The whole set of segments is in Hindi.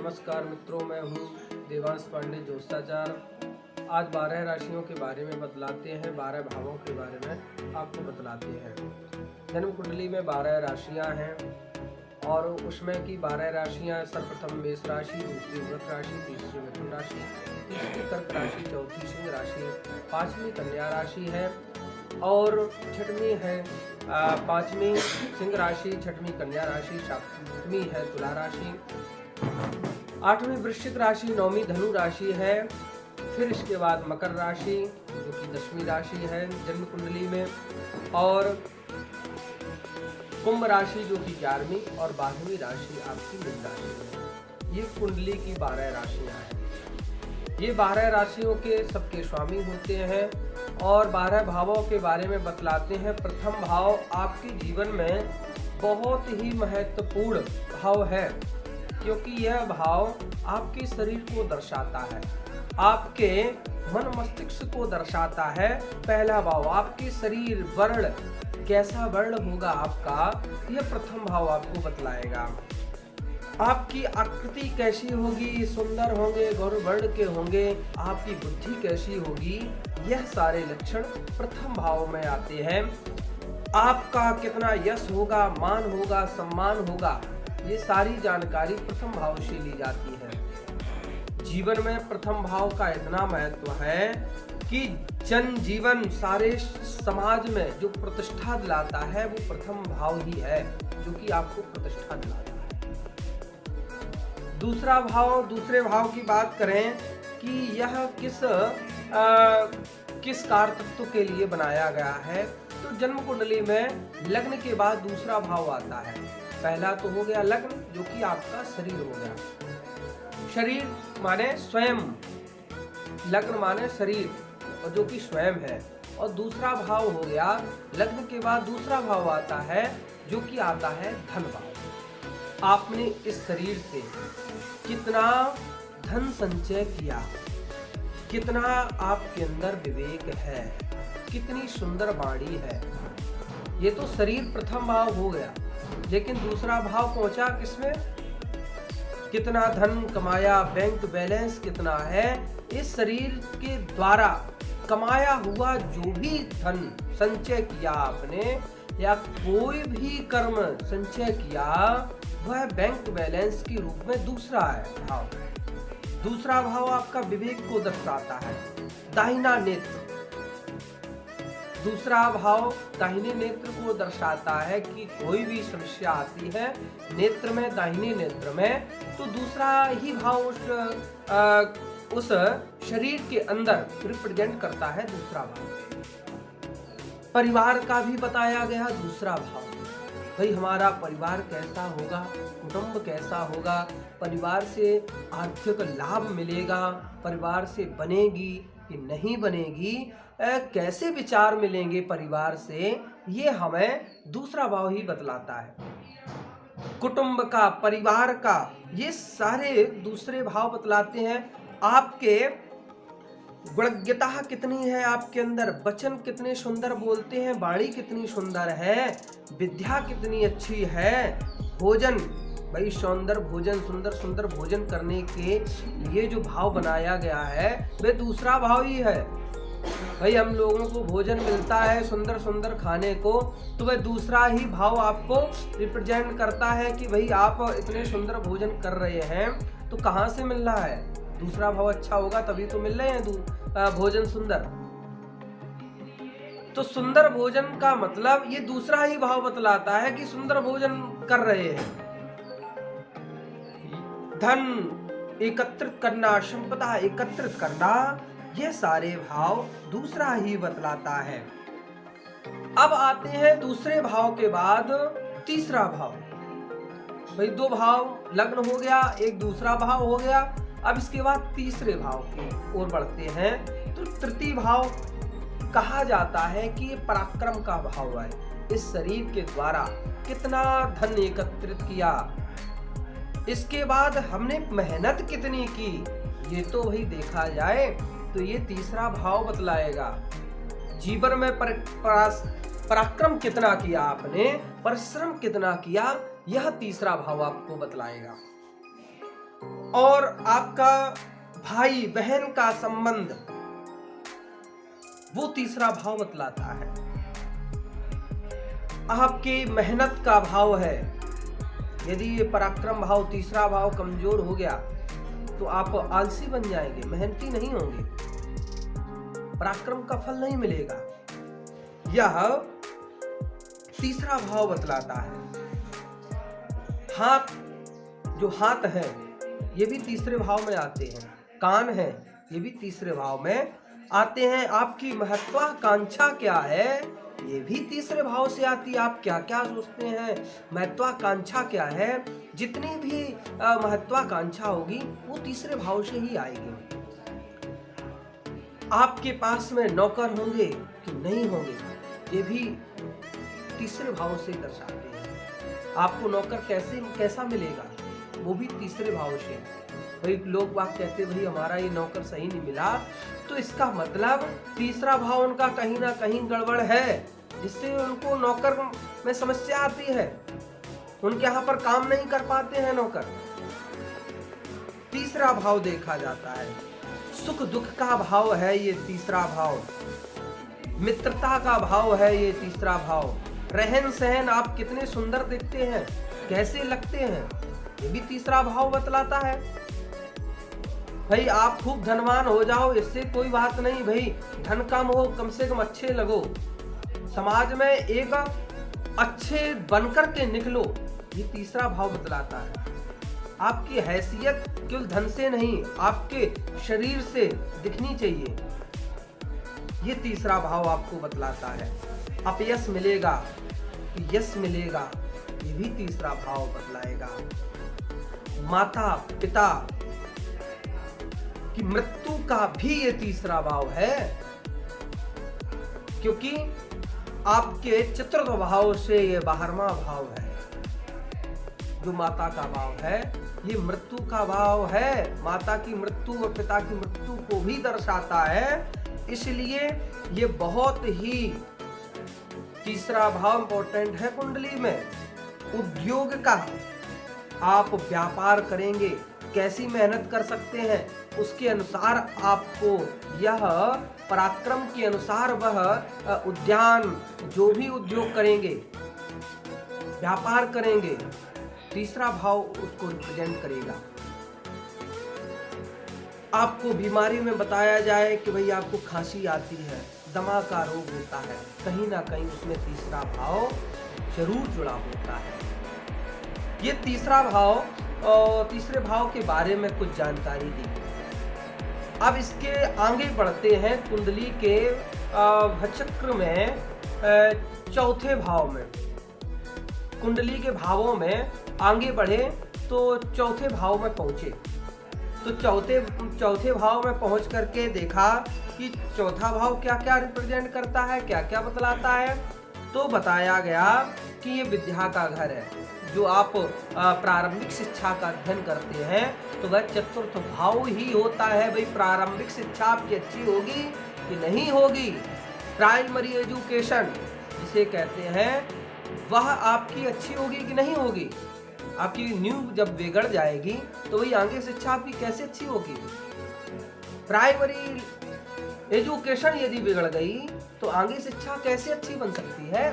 नमस्कार मित्रों, मैं हूँ देवांश पांडे जोशाचार्य। आज 12 राशियों के बारे में बतलाते हैं, 12 भावों के बारे में आपको बतलाते हैं। जन्म कुंडली में 12 राशियाँ हैं और उसमें की 12 राशियाँ सर्वप्रथम मेष राशि, दूसरी वृक राशि, तीसरी मिथुन राशि, तीसरी कर्क राशि, चौथी सिंह राशि, पांचवी कन्या राशि है और छठवीं है पांचवी सिंह राशि, छठवीं कन्या राशि, सातवीं है तुला राशि, आठवीं वृश्चिक राशि, नौवीं धनु राशि है। फिर इसके बाद मकर राशि जो कि 10वीं राशि है जन्म कुंडली में, और कुंभ राशि जो कि 11वीं और 12वीं राशि आपकी मीन राशि है। ये कुंडली की 12 राशियां हैं। ये 12 राशियों के सबके स्वामी होते हैं और 12 भावों के बारे में बतलाते हैं। प्रथम भाव आपके जीवन में बहुत ही महत्वपूर्ण भाव है, क्योंकि यह भाव आपके शरीर को दर्शाता है, आपके मन मस्तिष्क को दर्शाता है। पहला भाव आपके शरीर वर्ण, कैसा वर्ण होगा आपका, यह प्रथम भाव आपको बतलाएगा। आपकी आकृति कैसी होगी, सुंदर होंगे, गौर वर्ण के होंगे, आपकी बुद्धि कैसी होगी, यह सारे लक्षण प्रथम भाव में आते हैं। आपका कितना यश होगा, मान होगा, सम्मान होगा, ये सारी जानकारी प्रथम भाव से ली जाती है। जीवन में प्रथम भाव का इतना महत्व है कि जन जीवन सारे समाज में जो प्रतिष्ठा दिलाता है वो प्रथम भाव ही है, जो कि आपको प्रतिष्ठा दिलाता है। दूसरा भाव, दूसरे भाव की बात करें कि यह किस कार्य तत्व के लिए बनाया गया है, तो जन्म कुंडली में लग्न के बाद दूसरा भाव आता है। पहला तो हो गया लग्न, जो कि आपका शरीर हो गया। शरीर माने स्वयं, लग्न माने शरीर और जो कि स्वयं है। और दूसरा भाव हो गया, लग्न के बाद दूसरा भाव आता है जो कि आता है धन भाव। आपने इस शरीर से कितना धन संचय किया, कितना आपके अंदर विवेक है, कितनी सुंदर वाणी है, ये तो शरीर प्रथम भाव हो गया। लेकिन दूसरा भाव पहुंचा किसमें, कितना धन कमाया, बैंक बैलेंस कितना है। इस शरीर के द्वारा कमाया हुआ जो भी धन संचय किया आपने, या कोई भी कर्म संचय किया, वह बैंक बैलेंस के रूप में दूसरा है भाव। दूसरा भाव आपका विवेक को दर्शाता है। दाहिना नेत्र, दूसरा भाव दाहिने नेत्र को दर्शाता है कि कोई भी समस्या आती है नेत्र में, दाहिने नेत्र में, तो दूसरा ही भाव उस शरीर के अंदर रिप्रेजेंट करता है। दूसरा भाव परिवार का भी बताया गया। दूसरा भाव भाई हमारा परिवार कैसा होगा, कुटुंब कैसा होगा, परिवार से आर्थिक लाभ मिलेगा, परिवार से बनेगी कि नहीं बनेगी, कैसे विचार मिलेंगे परिवार से, ये हमें दूसरा भाव ही बतलाता है। कुटुंब का, परिवार का, ये सारे दूसरे भाव बतलाते हैं। आपके गुणज्ञता कितनी है आपके अंदर, वचन कितने सुंदर बोलते हैं, वाणी कितनी सुंदर है, विद्या कितनी अच्छी है, भोजन भाई सौंदर्य भोजन, सुंदर सुंदर भोजन करने के लिए जो भाव बनाया गया है वह दूसरा भाव ही है। भाई हम लोगों को भोजन मिलता है सुंदर सुंदर खाने को, तो वह दूसरा ही भाव आपको रिप्रेजेंट करता है कि भाई आप इतने सुंदर भोजन कर रहे हैं, तो कहाँ से मिल रहा है, दूसरा भाव अच्छा होगा तभी तो मिल रहे हैं भोजन सुंदर। तो सुंदर भोजन का मतलब ये दूसरा ही भाव बतलाता है कि सुंदर भोजन कर रहे हैं। धन एकत्रित करना, संपदा एकत्रित करना, ये सारे भाव दूसरा ही बतलाता है। अब आते हैं दूसरे भाव के बाद तीसरा भाव। भाई दो भाव, लग्न हो गया, एक दूसरा भाव हो गया। अब इसके बाद तीसरे भाव की ओर बढ़ते हैं। तो तृतीय भाव कहा जाता है कि ये पराक्रम का भाव है। इस शरीर के द्वारा कितना धन एकत्रित किया, इसके बाद हमने मेहनत कितनी की, ये तो वही देखा जाए तो ये तीसरा भाव बतलाएगा। जीवन में पराक्रम कितना किया आपने, परिश्रम कितना किया, यह तीसरा भाव आपको बतलाएगा। और आपका भाई बहन का संबंध, वो तीसरा भाव बतलाता है। आपकी मेहनत का भाव है। यदि ये पराक्रम भाव, तीसरा भाव कमजोर हो गया तो आप आलसी बन जाएंगे, मेहनती नहीं होंगे, पराक्रम का फल नहीं मिलेगा। यह तीसरा भाव बतलाता है। हाथ, जो हाथ है ये भी तीसरे भाव में आते हैं। कान है ये भी तीसरे भाव में आते हैं। आपकी महत्वाकांक्षा क्या है ये भी तीसरे भाव से आती है। आप क्या क्या सोचते हैं, महत्वाकांक्षा क्या है, जितनी भी महत्वाकांक्षा होगी वो तीसरे भाव से ही आएगी। आपके पास में नौकर होंगे कि नहीं होंगे ये भी तीसरे भाव से दर्शाते हैं। आपको नौकर कैसा मिलेगा वो भी तीसरे भाव से। भाई लोग बात कहते भाई हमारा ये नौकर सही नहीं मिला, तो इसका मतलब तीसरा भाव उनका कहीं ना कहीं गड़बड़ है, जिससे उनको नौकर में समस्या आती है, उनके यहाँ पर काम नहीं कर पाते हैं नौकर। तीसरा भाव देखा जाता है। सुख दुख का भाव है ये तीसरा भाव, मित्रता का भाव है ये तीसरा भाव, रहन सहन, आप कितने सुंदर दिखते हैं, कैसे लगते हैं, ये भी तीसरा भाव बतलाता है। भाई आप खूब धनवान हो जाओ इससे कोई बात नहीं, भाई धन कम हो कम से कम अच्छे लगो, समाज में एक अच्छे बनकर के निकलो, ये तीसरा भाव बतलाता है। आपकी हैसियत केवल धन से नहीं, आपके शरीर से दिखनी चाहिए, ये तीसरा भाव आपको बतलाता है। अपयश मिलेगा कि यश मिलेगा, ये भी तीसरा भाव बतलाएगा। माता पिता की मृत्यु का भी ये तीसरा भाव है, क्योंकि आपके चतुर्थ भाव से ये 12वां भाव है। जो माता का भाव है ये मृत्यु का भाव है, माता की मृत्यु और पिता की मृत्यु को भी दर्शाता है, इसलिए ये बहुत ही तीसरा भाव इंपॉर्टेंट है कुंडली में। उद्योग का, आप व्यापार करेंगे, कैसी मेहनत कर सकते हैं उसके अनुसार आपको यह पराक्रम के अनुसार वह उद्यान, जो भी उद्योग करेंगे, व्यापार करेंगे, तीसरा भाव उसको रिप्रेजेंट करेगा। आपको बीमारी में बताया जाए कि भाई आपको खांसी आती है, दमा का रोग होता है, कहीं ना कहीं उसमें तीसरा भाव जरूर जुड़ा होता है। ये तीसरा भाव और तीसरे भाव के बारे में कुछ जानकारी दी। अब इसके आगे बढ़ते हैं कुंडली के भचक्र में चौथे भाव में। कुंडली के भावों में आगे बढ़े तो चौथे भाव में पहुंचे, तो चौथे भाव में पहुंच करके देखा कि चौथा भाव क्या क्या रिप्रेजेंट करता है, क्या क्या बतलाता है। तो बताया गया कि ये विद्या का घर है। जो आप प्रारंभिक शिक्षा का अध्ययन करते हैं तो वह चतुर्थ भाव ही होता है। भाई प्रारंभिक शिक्षा आपकी अच्छी होगी कि नहीं होगी, प्राइमरी एजुकेशन जिसे कहते हैं वह आपकी अच्छी होगी कि नहीं होगी। आपकी न्यू जब बिगड़ जाएगी तो वही आगे शिक्षा आपकी कैसे अच्छी होगी। प्राइमरी एजुकेशन यदि बिगड़ गई तो आगे शिक्षा कैसे अच्छी बन सकती है।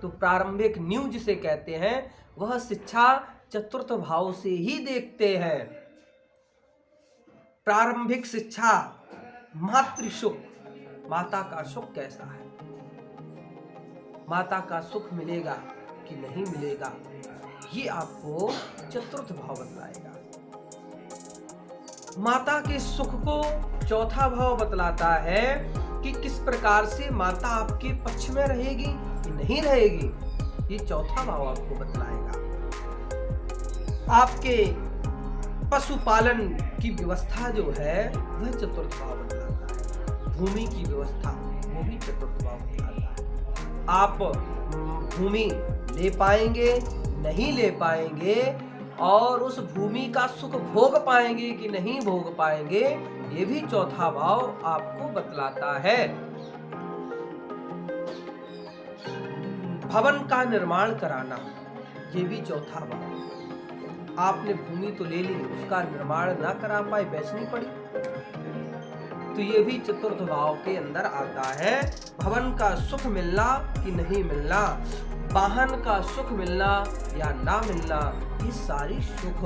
तो प्रारंभिक न्यू जिसे कहते हैं वह शिक्षा चतुर्थ भाव से ही देखते हैं। प्रारंभिक शिक्षा, मातृ सुख, माता का सुख कैसा है, माता का सुख मिलेगा कि नहीं मिलेगा, ये आपको चतुर्थ भाव बतलाएगा। माता के सुख को चौथा भाव बतलाता है कि किस प्रकार से माता आपके पक्ष में रहेगी कि नहीं रहेगी, ये चौथा भाव आपको बतलाएगा। आपके पशुपालन की व्यवस्था जो है वह चतुर्थ भाव बतलाता है। भूमि की व्यवस्था वो भी चतुर्थ भाव बतलाता है। आप भूमि ले पाएंगे नहीं ले पाएंगे और उस भूमि का सुख भोग पाएंगे कि नहीं भोग पाएंगे, ये भी चौथा भाव आपको बतलाता है। भवन का निर्माण कराना, ये भी चौथा भाव। आपने भूमि तो ले ली, उसका निर्माण ना करा पाए, बेचनी पड़ी। तो ये भी चतुर्थ भाव के अंदर आता है। भवन का सुख मिलना कि नहीं मिलना, वाहन का सुख मिलना या ना मिलना, ये सारी सुख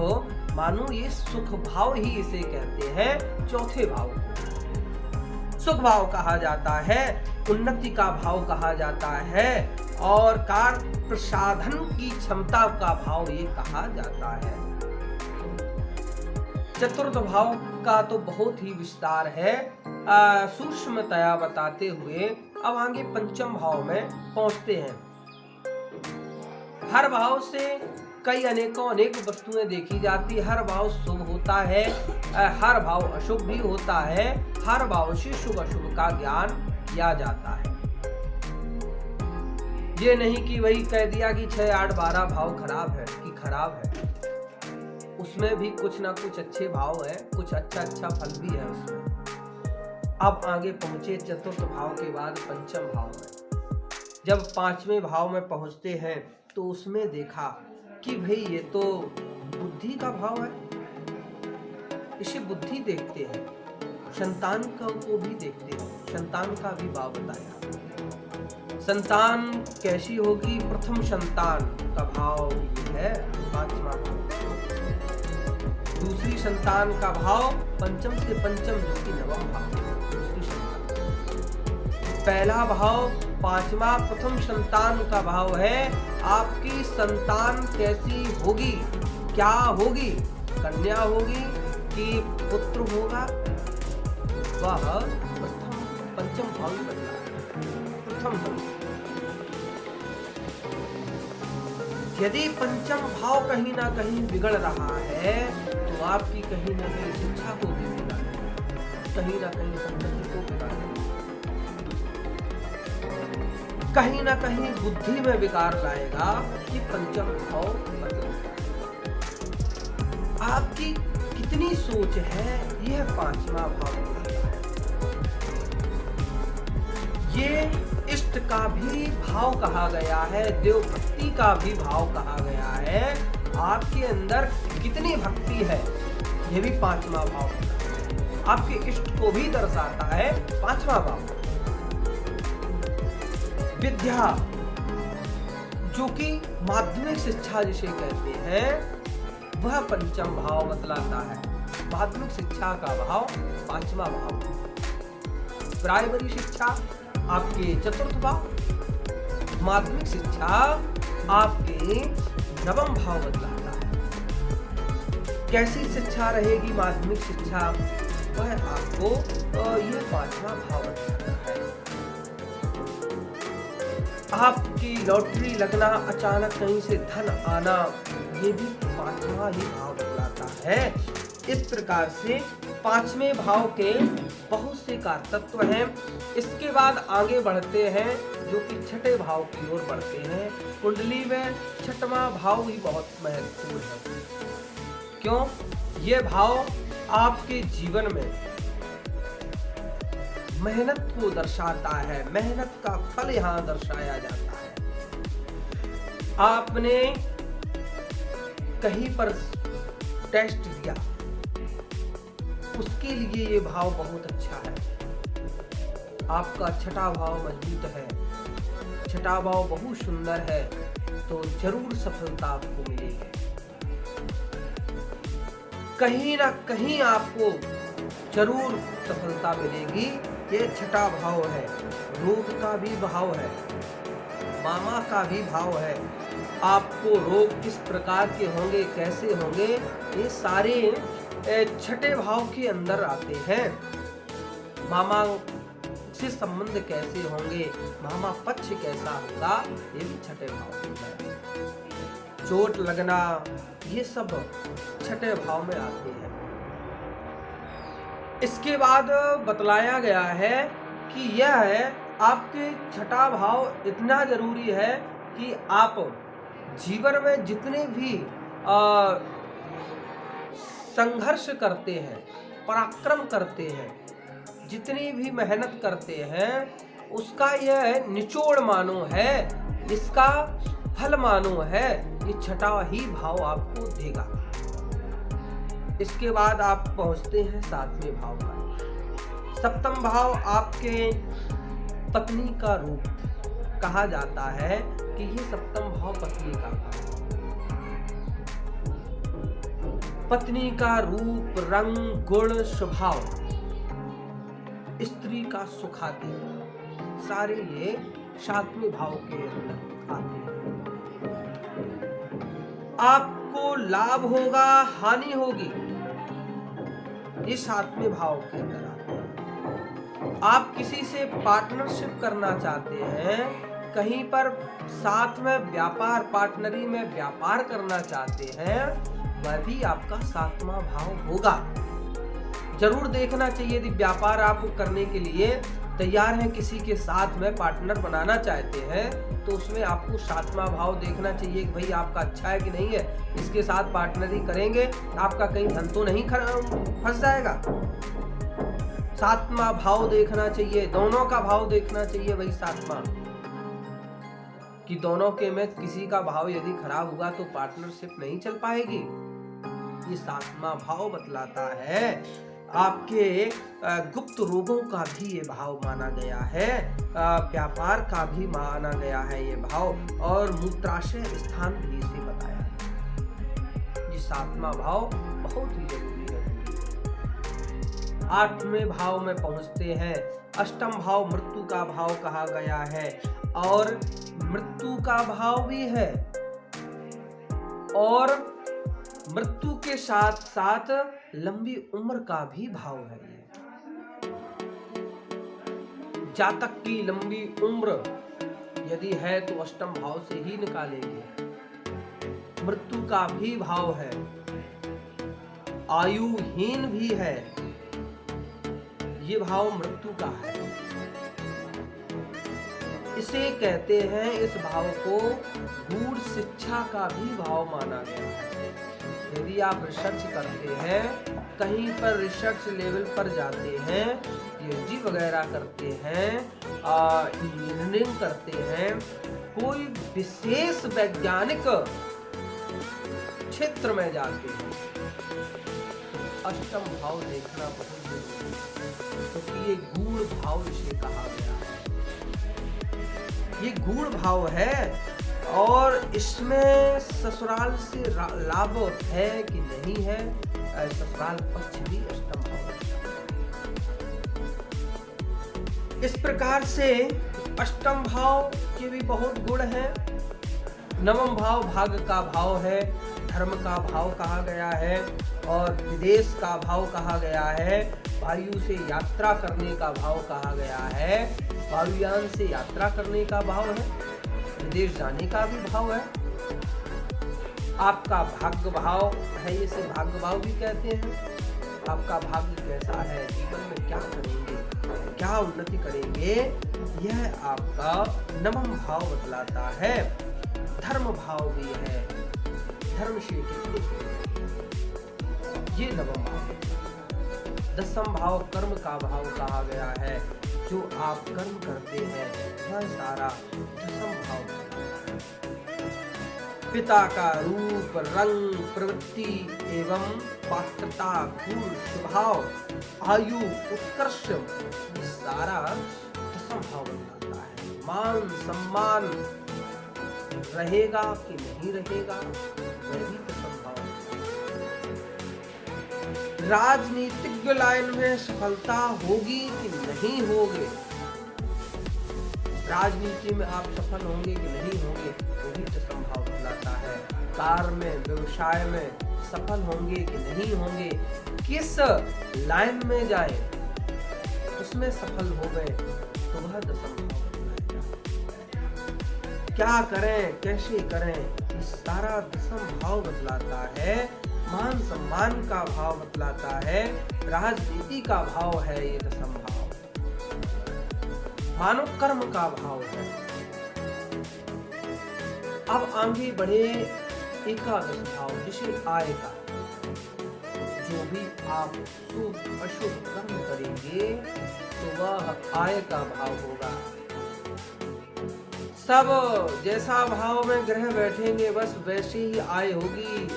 मानो ये सुख भाव ही इसे कहते हैं। चौथे भाव को सुख भाव कहा जाता है, उन्नति का भाव कहा जाता है और कार्य प्रसाधन की क्षमता का भाव ये कहा जाता है। चतुर्थ भाव का तो बहुत ही विस्तार है, सूक्ष्मतया बताते हुए अब आगे पंचम भाव में पहुंचते हैं। हर भाव से कई अनेक वस्तुएं देखी जाती, हर भाव शुभ होता है, हर भाव अशुभ भी होता है, हर भाव से शुभ अशुभ का ज्ञान किया जाता है। ये नहीं कि वही कह दिया कि 6, 8, 12 भाव खराब है कि खराब है, उसमें भी कुछ ना कुछ अच्छे भाव है, कुछ अच्छा फल भी है उसमें। अब आगे पहुंचे चतुर्थ भाव के बाद पंचम भाव में। जब पांचवें भाव में पहुंचते हैं तो उसमें देखा कि भाई ये तो बुद्धि का भाव है, इसे बुद्धि देखते हैं, संतान को भी देखते हैं, संतान का भी भाव बताया। संतान कैसी होगी, प्रथम संतान का भाव ये है पांचवा भाव। दूसरी संतान का भाव पंचम से पंचम जो कि नवम भाव। दूसरी संतान, पहला भाव पांचवा प्रथम संतान का भाव है आपकी संतान कैसी होगी, क्या होगी, कन्या होगी कि पुत्र होगा, वह प्रथम पंचम भाव में बदला प्रथम भाव। यदि पंचम भाव कहीं ना कहीं बिगड़ रहा है तो आपकी कहीं ना कहीं शिक्षा को भी बिगाड़, कहीं ना कहीं संपत्ति को बिगाड़, कहीं ना कहीं बुद्धि में विकार लाएगा कि पंचम भाव बदलेगा। आपकी कितनी सोच है यह पांचवा भाव बताता है। ये इष्ट का भी भाव कहा गया है, देव भक्ति का भी भाव कहा गया है। आपके अंदर कितनी भक्ति है यह भी पांचवा भाव है। आपके इष्ट को भी दर्शाता है पांचवा भाव। विद्या जो कि माध्यमिक शिक्षा जिसे कहते हैं वह पंचम भाव बतलाता है। माध्यमिक शिक्षा का भाव पांचवा भाव। प्राइमरी शिक्षा आपके चतुर्थ भाव, माध्यमिक शिक्षा आपके नवम भाव बतलाता है। कैसी शिक्षा रहेगी माध्यमिक शिक्षा, वह आपको ये पांचवा भाव बतलाता है। आपकी लॉटरी लगना, अचानक कहीं से धन आना, ये भी पांचवा ही भाव बतलाता है। इस प्रकार से पांचवें भाव के बहुत से कारतत्व हैं। इसके बाद आगे बढ़ते हैं जो कि छठे भाव की ओर बढ़ते हैं। कुंडली में छठवां भाव ही बहुत महत्वपूर्ण है। क्यों? ये भाव आपके जीवन में मेहनत को दर्शाता है, मेहनत का फल यहाँ दर्शाया जाता है। आपने कहीं पर टेस्ट दिया, उसके लिए ये भाव बहुत अच्छा है। आपका छठा भाव मजबूत है, छठा भाव बहुत सुंदर है, तो जरूर सफलता आपको मिलेगी। कहीं ना कहीं आपको जरूर सफलता मिलेगी। ये छठा भाव है, रोग का भी भाव है, मामा का भी भाव है। आपको रोग किस प्रकार के होंगे, कैसे होंगे, ये सारे छठे भाव के अंदर आते हैं। मामा से संबंध कैसे होंगे, मामा पक्ष कैसा होगा, ये भी छठे भाव में है। चोट लगना, ये सब छठे भाव में आते हैं। इसके बाद बतलाया गया है कि यह है आपके छठा भाव इतना जरूरी है कि आप जीवन में जितने भी संघर्ष करते हैं, पराक्रम करते हैं, जितनी भी मेहनत करते हैं, उसका यह निचोड़ मानो है, इसका फल मानो है। ये छठा ही भाव आपको देगा। इसके बाद आप पहुंचते हैं 7वें भाव पर। सप्तम भाव आपके पत्नी का रूप कहा जाता है कि ये सप्तम भाव पत्नी का भाव। पत्नी का रूप, रंग, गुण, स्वभाव, स्त्री का सुख आदि सारे ये 7वें भाव के अंदर आते हैं। आपको लाभ होगा, हानि होगी, ये 7वें भाव के अंदर आते हैं। आप किसी से पार्टनरशिप करना चाहते हैं, कहीं पर साथ में व्यापार, पार्टनरी में व्यापार करना चाहते हैं, वह भी आपका 7वां भाव होगा। जरूर देखना चाहिए यदि व्यापार आप करने के लिए तैयार हैं, किसी के साथ में पार्टनर बनाना चाहते हैं, तो उसमें आपको 7वां भाव देखना चाहिए कि भाई आपका अच्छा है कि नहीं है। इसके साथ पार्टनरी करेंगे, आपका कहीं धन तो नहीं फंस जाएगा। 7वां भाव देखना चाहिए, दोनों का भाव देखना चाहिए भाई 7वां, कि दोनों के में किसी का भाव यदि खराब हुआ तो पार्टनरशिप नहीं चल पाएगी। ये 7वां भाव बतलाता है। आपके गुप्त रोगों का भी ये भाव माना गया है, व्यापार का भी माना गया है ये भाव, और मूत्राशय स्थान भी इसे बताया है। ये 7वां भाव बहुत ही जरूरी है। 8वें भाव में पहुंचते हैं। अष्टम भाव मृत्यु का भाव कहा गया है, और मृत्यु का भाव भी है, और मृत्यु के साथ साथ लंबी उम्र का भी भाव है। ये जातक की लंबी उम्र यदि है तो अष्टम भाव से ही निकालेंगे। मृत्यु का भी भाव है, आयुहीन भी है, ये भाव मृत्यु का है। इसे कहते हैं, इस भाव को गूढ़ शिक्षा का भी भाव माना गया है। यदि आप रिसर्च करते हैं, कहीं पर रिसर्च लेवल पर जाते हैं, पीएचडी वगैरह करते हैं, इंजीनियरिंग करते हैं, कोई विशेष वैज्ञानिक क्षेत्र में जाते हैं, अष्टम भाव देखना बहुत जरूरी है, क्योंकि ये गूढ़ भाव इसे कहा गया है। ये गूढ़ भाव है, और इसमें ससुराल से लाभ है कि नहीं है, ससुराल पक्ष भी अष्टम भाव है। इस प्रकार से अष्टम भाव के भी बहुत गुण हैं। नवम भाव भाग्य का भाव है, धर्म का भाव कहा गया है, और विदेश का भाव कहा गया है, वायु से यात्रा करने का भाव कहा गया है, वायुयान से यात्रा करने का भाव है, विदेश जाने का भी भाव है। आपका भाग्य भाव है, इसे भाग्य भाव भी कहते हैं। आपका भाग्य कैसा है, जीवन में क्या करेंगे, क्या उन्नति करेंगे, यह आपका नवम भाव बतलाता है। धर्म भाव भी है, धर्म क्षेत्र ये नवम भाव। दसम भाव कर्म का भाव कहा गया है, जो आप कर्म करते हैं वह सारा दसम भाव है। पिता का रूप, रंग, प्रवृत्ति एवं पात्रता, गुण, स्वभाव, आयु, उत्कर्ष, ये सारा दसम भाव बताता है। मान सम्मान रहेगा कि नहीं रहेगा, वह भी दसम भाव। राजनीतिक लाइन में सफलता होगी कि नहीं होगी, राजनीति में आप सफल होंगे कि नहीं होंगे, वही दसम भाव बतलाता है। कार में, व्यवसाय में सफल होंगे कि नहीं होंगे, किस लाइन में जाएं, उसमें सफल हो गए तो वह दसम भाव बतलाएगा। क्या करें, कैसे करें, इस सारा दसम भाव बतलाता है। मान सम्मान का भाव बतलाता है, राजनीति का भाव है ये दसम भाव। मानव कर्म का भाव है। अब आगे बढ़े एकादश भाव, जिसे आय का। जो भी आप शुभ अशुभ कर्म करेंगे तो वह आय का भाव होगा। सब जैसा भाव में ग्रह बैठेंगे बस वैसे ही आय होगी।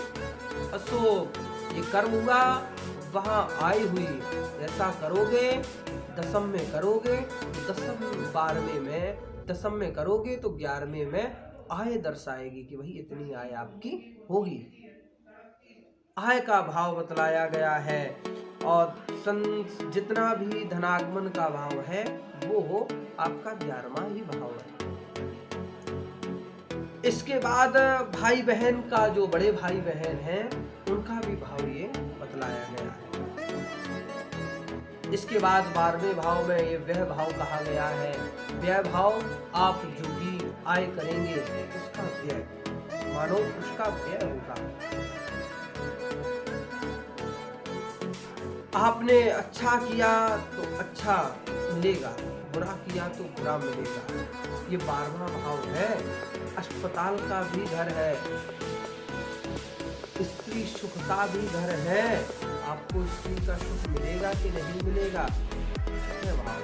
अशुभ ये कर्म हुआ, वहां आय हुई। ऐसा करोगे, दशम में करोगे तो दशम 12वें में, दशम में करोगे तो 11वें में आय दर्शाएगी कि भाई इतनी आय आपकी होगी। आय का भाव बतलाया गया है और जितना भी धनागमन का भाव है वो आपका 11वां ही भाव है। इसके बाद भाई बहन का, जो बड़े भाई बहन हैं उनका भी भाव ये बतलाया गया है। इसके बाद 12वें भाव में ये व्यय भाव कहा गया है। व्यय भाव, आप जो भी आय करेंगे उसका व्यय, मानो उसका व्यय होगा। आपने अच्छा किया तो अच्छा मिलेगा, बुरा किया तो बुरा मिलेगा। ये 12वां भाव है। अस्पताल का भी घर है, स्त्री सुख का भी घर है। आपको स्त्री का सुख मिलेगा कि नहीं मिलेगा, भाव।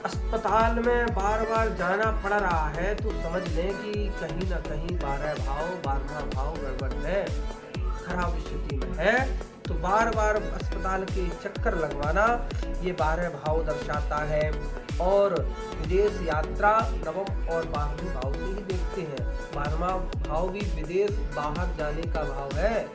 अस्पताल में बार बार जाना पड़ रहा है तो समझ लें कि कहीं ना कहीं 12वां भाव गड़बड़ है, खराब स्थिति में है। तो बार बार अस्पताल के चक्कर लगवाना ये 12 भाव दर्शाता है। और विदेश यात्रा 9वें और 12वें भाव से ही देखते हैं। 12वां भाव भी विदेश, बाहर जाने का भाव है।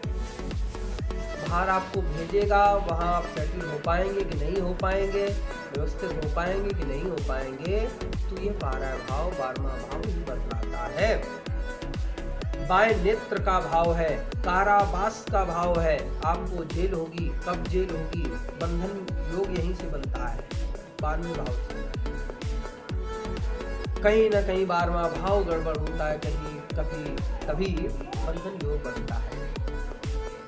बाहर आपको भेजेगा, वहां आप सेटल हो पाएंगे कि नहीं हो पाएंगे, व्यवस्थित हो पाएंगे कि नहीं हो पाएंगे, तो ये 12 भाव 12वां भाव ही बतलाता है। बाएं नेत्र का भाव है, कारावास का भाव है। आपको जेल होगी, कब जेल होगी, बंधन योग यहीं से बनता है 12वें भाव से। कहीं ना कहीं 12वां भाव गड़बड़ होता है, कभी बंधन योग बनता है,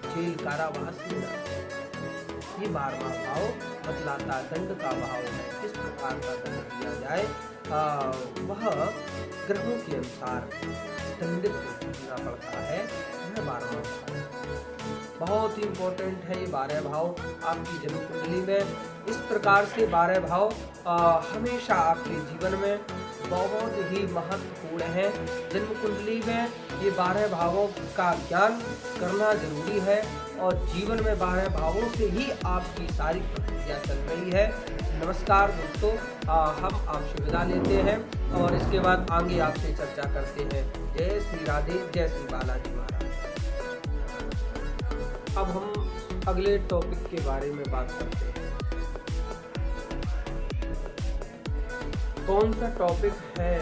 जेल कारावास में जाता है। ये 12वां भाव बतलाता दंड का भाव है। किस प्रकार का दंड दिया जाए, वह ग्रहों के अनुसार दंडित होना पड़ता है। यह 12वां भाव बहुत ही इम्पोर्टेंट है। ये 12 भाव आपकी जन्म कुंडली में, इस प्रकार से 12 भाव हमेशा आपके जीवन में बहुत ही महत्वपूर्ण है। जन्म कुंडली में ये 12 भावों का ज्ञान करना जरूरी है और जीवन में 12 भावों से ही आपकी सारी प्रक्रिया चल रही है। नमस्कार दोस्तों, हम आपसे विदा लेते हैं और इसके बाद आगे आपसे चर्चा करते हैं। जय श्री राधे, जय श्री बालाजी महाराज। अब हम अगले टॉपिक के बारे में बात करते हैं। कौन सा टॉपिक है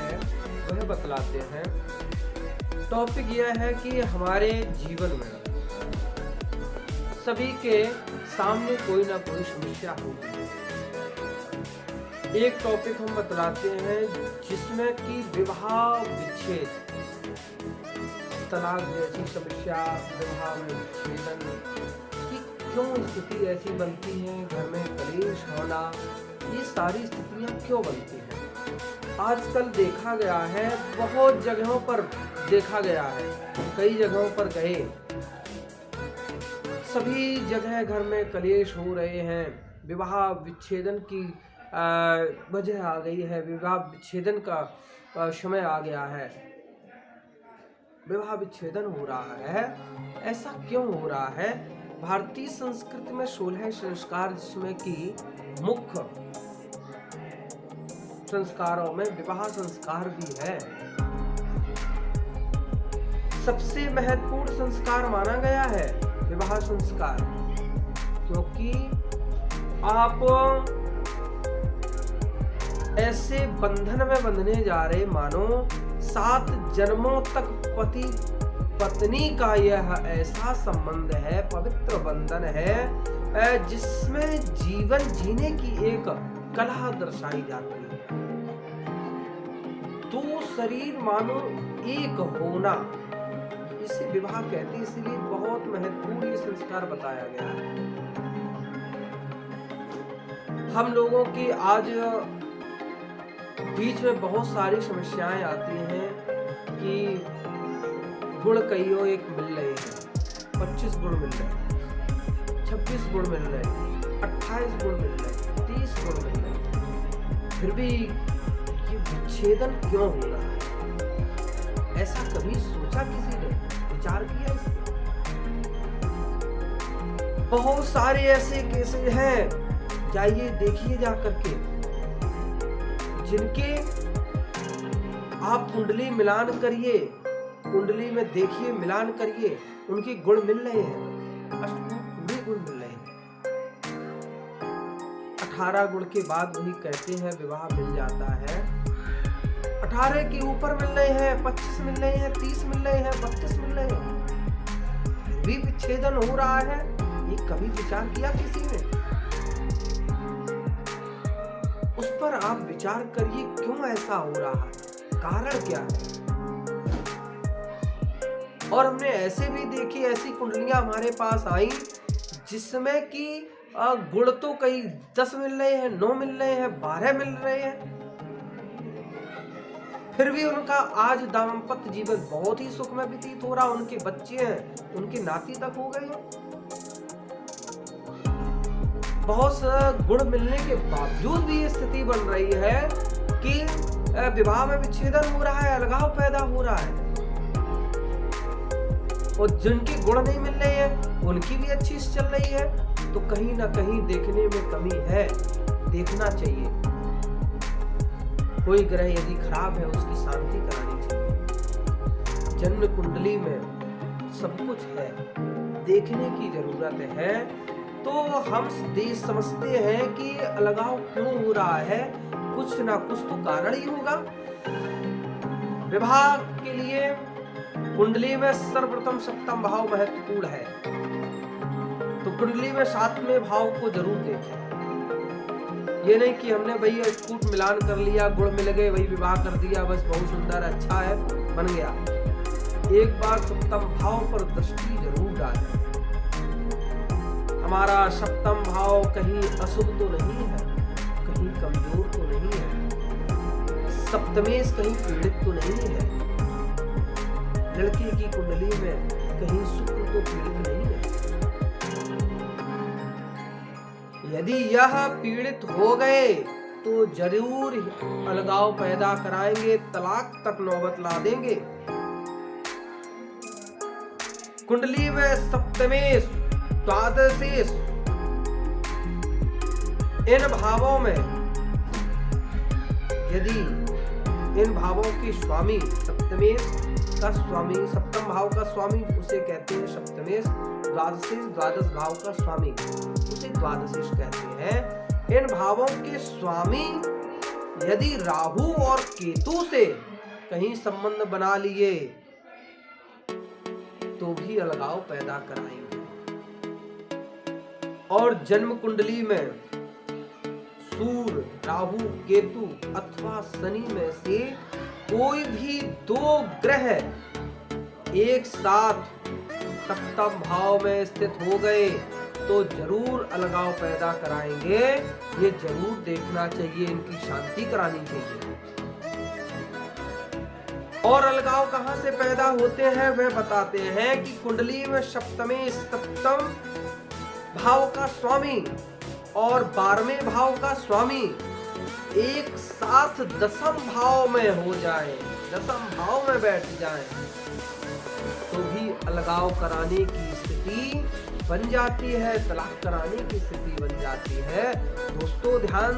वह बतलाते हैं। टॉपिक यह है कि हमारे जीवन में सभी के सामने कोई ना कोई समस्या होगी। एक टॉपिक हम बतलाते हैं जिसमें कि विवाह विच्छेद, तलाक जैसी समस्या, विवाह में विच्छेदन की क्यों स्थिति ऐसी बनती है, घर में कलेश होना, ये सारी स्थितियां क्यों बनती हैं। आजकल देखा गया है, बहुत जगहों पर देखा गया है, कई जगहों पर गए, सभी जगह घर में कलेश हो रहे हैं। विवाह विच्छेदन की वजह आ गई है, विवाह विच्छेदन का समय आ गया है, विवाह विच्छेदन हो रहा है। ऐसा क्यों हो रहा है? भारतीय संस्कृति में 16 संस्कार, जिसमें कि मुख्य संस्कारों में विवाह संस्कार भी है। सबसे महत्वपूर्ण संस्कार माना गया है विवाह संस्कार, क्योंकि आप ऐसे बंधन में बंधने जा रहे, मानो 7 जन्मों तक पति पत्नी का यह ऐसा संबंध है, पवित्र बंधन है, जिसमें जीवन जीने की एक कला दर्शाई जाती है। दो शरीर मानो एक होना, इसे विवाह कहते हैं। इसलिए बहुत महत्वपूर्ण ये संस्कार बताया गया है। हम लोगों की आज बीच में बहुत सारी समस्याएं आती हैं कि गुण कईयों एक मिल रहे हैं, 25 गुण मिल रहे हैं, 26 गुण मिल रहे हैं, 28 गुण मिल रहे हैं, 30 गुण मिल रहे हैं, फिर भी ये विच्छेदन क्यों हो रहा है? ऐसा कभी सोचा किसी ने? विचार किया इसमें? बहुत सारे ऐसे केसेस हैं, जाइए देखिए जा करके, जिनके आप कुंडली मिलान करिए, कुंडली में देखिए, मिलान करिए, उनके गुण मिल रहे हैं, अष्टगुण गुण मिल रहे हैं। 18 गुण के बाद वही कहते हैं विवाह मिल जाता है। 18 के ऊपर मिल रहे हैं, 25 मिल रहे हैं, 30 मिल रहे हैं, 32 मिल रहे हैं, फिर भी विच्छेदन हो रहा है। ये कभी विचार किया किसी ने? उस पर आप विचार करिए, क्यों ऐसा हो रहा है, कारण क्या है। और हमने ऐसे भी देखी, ऐसी कुंडलियां हमारे पास आई जिसमें कि गुण तो कई 10 मिल रहे हैं, 9 मिल रहे हैं, 12 मिल रहे हैं, फिर भी उनका आज दाम्पत्य जीवन बहुत ही सुखमय व्यतीत हो रहा, उनके बच्चे हैं, उनके नाती तक हो गए हैं। बहुत से गुण मिलने के बावजूद भी ये स्थिति बन रही है कि विवाह में विच्छेदन हो रहा है, अलगाव पैदा हो रहा है। और जिनके गुण नहीं मिल रहे हैं उनकी भी अच्छी चल रही है, तो कहीं ना कहीं देखने में कमी है, देखना चाहिए। कोई ग्रह यदि खराब है उसकी शांति करानी चाहिए। जन्म कुंडली में सब कुछ है, देखने की जरूरत है। तो हम समझते हैं कि अलगाव क्यों हो रहा है, कुछ ना कुछ तो कारण ही होगा। विवाह के लिए कुंडली में सर्वप्रथम सप्तम भाव महत्वपूर्ण है, तो कुंडली में 7वें भाव को जरूर देखें। ये नहीं कि हमने भैया कूट मिलान कर लिया, गुण मिल गए, वही विवाह कर दिया, बस बहुत सुंदर अच्छा है बन गया। एक बार सप्तम भाव पर दृष्टि जरूर डालें। हमारा सप्तम भाव कहीं अशुभ तो नहीं है, कहीं कमजोर तो नहीं है, सप्तमेश कहीं पीड़ित तो नहीं है, लड़के की कुंडली में कहीं शुक्र तो पीड़ित नहीं है। यदि यह पीड़ित हो गए तो जरूर अलगाव पैदा कराएंगे, तलाक तक नौबत ला देंगे। कुंडली में सप्तमेश, द्वादशेश, इन भावों में यदि इन भावों के स्वामी, सप्तमेश का स्वामी, सप्तम भाव का स्वामी उसे कहते हैं सप्तमेश, द्वादशेश द्वादश भाव का स्वामी उसे द्वादशेश कहते हैं। इन भावों के स्वामी यदि राहु और केतु से कहीं संबंध बना लिए तो भी अलगाव पैदा कराएंगे। और जन्म कुंडली में सूर्य, राहु, केतु अथवा शनि में से कोई भी 2 ग्रह एक साथ सप्तम भाव में स्थित हो गए तो जरूर अलगाव पैदा कराएंगे। ये जरूर देखना चाहिए, इनकी शांति करानी चाहिए। और अलगाव कहां से पैदा होते हैं वह बताते हैं कि कुंडली में सप्तम भाव का स्वामी और 12वें भाव का स्वामी एक साथ 10म भाव में हो जाए, 10म भाव में बैठ जाए तो भी अलगाव कराने की स्थिति बन जाती है, तलाक कराने की स्थिति बन जाती है। दोस्तों ध्यान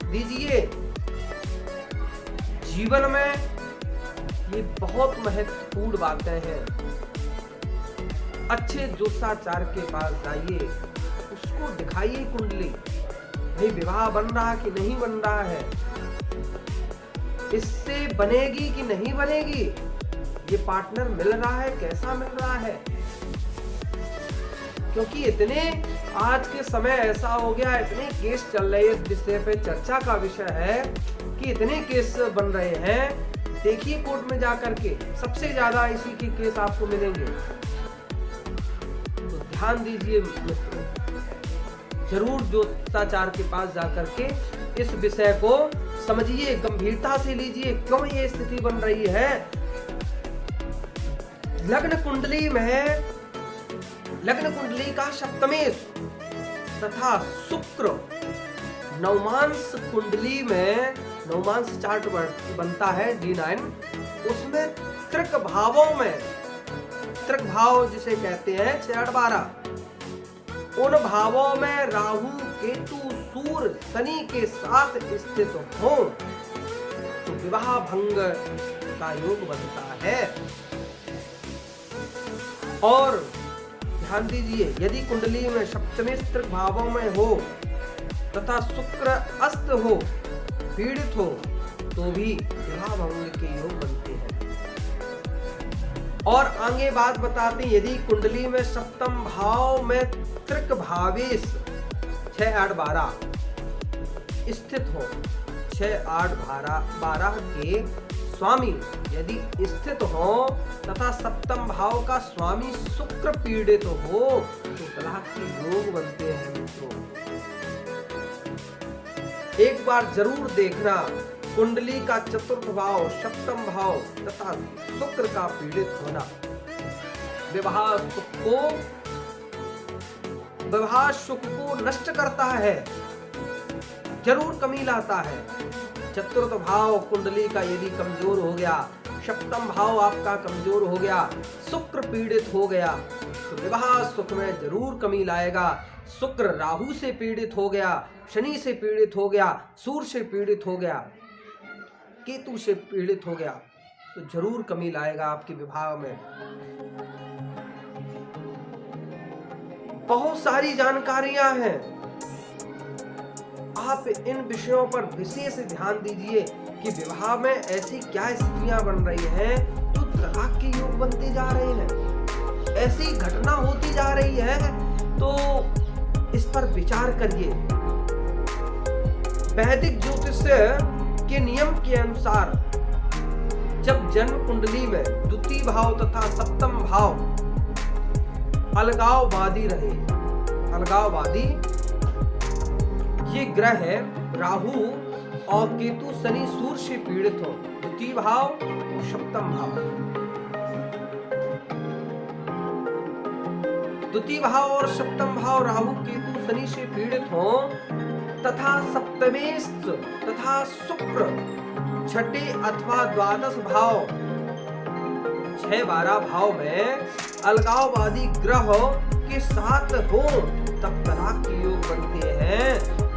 दीजिए, जीवन में ये बहुत महत्वपूर्ण बातें हैं। अच्छे ज्योतिषाचार्य के पास जाइए, उसको दिखाइए कुंडली, भाई विवाह बन रहा कि नहीं बन रहा है, इससे बनेगी कि नहीं बनेगी, ये पार्टनर मिल रहा है, कैसा मिल रहा है। क्योंकि इतने आज के समय ऐसा हो गया, इतने केस चल रहे हैं, इस विषय पे चर्चा का विषय है कि इतने केस बन रहे हैं। देखिए कोर्ट में जाकर के सबसे ज्यादा इसी के केस आपको मिलेंगे। तो ध्यान दीजिए मित्रों, जरूर ज्योतिषाचार्य के पास जाकर के इस विषय को समझिए, गंभीरता से लीजिए, क्यों ये स्थिति बन रही है। लग्न कुंडली का सप्तमेश तथा शुक्र नवमांश कुंडली में, नवमांश चार्ट बनता है D9, उसमें त्रिक भावों में तृक भाव जिसे कहते हैं 6 8 12, उन भावों में राहु केतु सूर्य शनि के साथ स्थित हो तो विवाह भंग का योग बनता है। और ध्यान दीजिए, यदि कुंडली में सप्तमी तृक भावों में हो तथा शुक्र अस्त हो, पीड़ित हो, तो भी विवाह भंग के योग बनते हैं। और आगे बात बताते हैं, यदि कुंडली में सप्तम भाव में तृक भावेश 6 8 12 स्थित हो, 6 8 12 के स्वामी यदि स्थित हो तथा सप्तम भाव का स्वामी शुक्र पीड़ित हो तो तलाक के योग बनते हैं। मित्रों, एक बार जरूर देखना, कुंडली का चतुर्थ भाव, सप्तम भाव तथा शुक्र का पीड़ित होना विवाह सुख को नष्ट करता है, जरूर कमी लाता है। चतुर्थ भाव कुंडली का यदि कमजोर हो गया, सप्तम भाव आपका कमजोर हो गया, शुक्र पीड़ित हो गया तो विवाह सुख में जरूर कमी लाएगा। शुक्र राहु से पीड़ित हो गया, शनि से पीड़ित हो गया, सूर्य से पीड़ित हो गया, केतु से पीड़ित हो गया तो जरूर कमी लाएगा आपके विवाह में। बहुत सारी जानकारियां हैं, आप इन विषयों पर विशेष ध्यान दीजिए कि विवाह में ऐसी क्या स्थितियां बन रही हैं जो तलाक के योग बनते जा रहे हैं, ऐसी घटना होती जा रही है, तो इस पर विचार करिए। वैदिक ज्योतिष के नियम के अनुसार जब जन्म कुंडली में द्वितीय भाव तथा सप्तम भाव अलगाववादी रहे, अलगाववादी ये ग्रह है राहु और केतु शनि सूर्य से पीड़ित हो, द्वितीय भाव सप्तम भाव, द्वितीय भाव और सप्तम भाव राहु केतु शनि से पीड़ित हो तथा सप्तमेश तथा शुक्र छठे अथवा द्वादश भाव 6 12 भाव में अलगाववादी ग्रह के साथ हो तब तलाक के योग बनते हैं।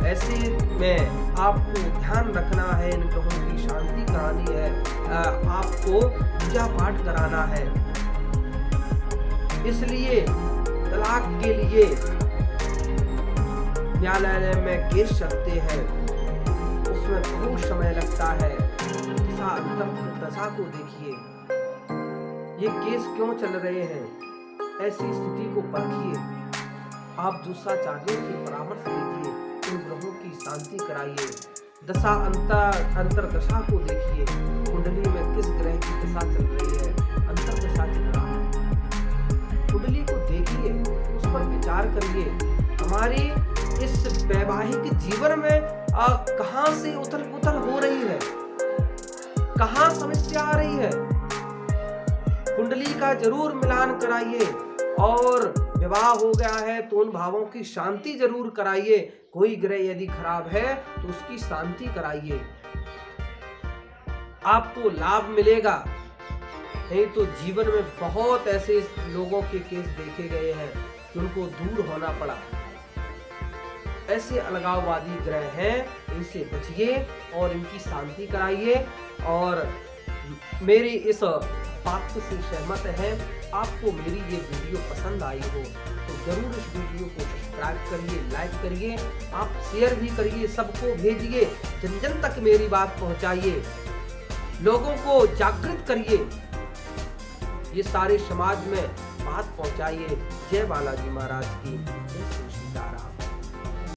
ऐसे में आपको ध्यान रखना है, इन ग्रहों की शांति करानी है, आपको पूजा पाठ कराना है। इसलिए तलाक के लिए न्यायालय में केस चलते हैं, उसमें बहुत समय लगता है। दशा को देखिए, ये केस क्यों चल रहे हैं, ऐसी स्थिति को परखिए। आप दूसराचार्यों से परामर्श लीजिए, इन ग्रहों की शांति कराइए। दशा अंतर दशा को देखिए, कुंडली में किस ग्रह की दशा चल रही है, अंतर दशा चल रहा है, कुंडली को देखिए, उस पर विचार करिए। हमारी इस वैवाहिक जीवन में कहां से उथल पुथल हो रही है, कहां समस्या आ रही है, कुंडली का जरूर मिलान कराइए। और विवाह हो गया है तो उन भावों की शांति जरूर कराइए। कोई ग्रह यदि खराब है तो उसकी शांति कराइए, आपको लाभ मिलेगा। नहीं तो जीवन में बहुत ऐसे लोगों के केस देखे गए हैं कि उनको दूर होना पड़ा। ऐसे अलगाववादी ग्रह हैं, इनसे बचिए और इनकी शांति कराइए। और मेरी इस बात से सहमत है, आपको मेरी ये वीडियो पसंद आई हो तो जरूर इस वीडियो को सब्सक्राइब करिए, लाइक करिए, आप शेयर भी करिए, सबको भेजिए, जन जन तक मेरी बात पहुंचाइए, लोगों को जागृत करिए, ये सारे समाज में बात पहुंचाइए। जय बालाजी महाराज की।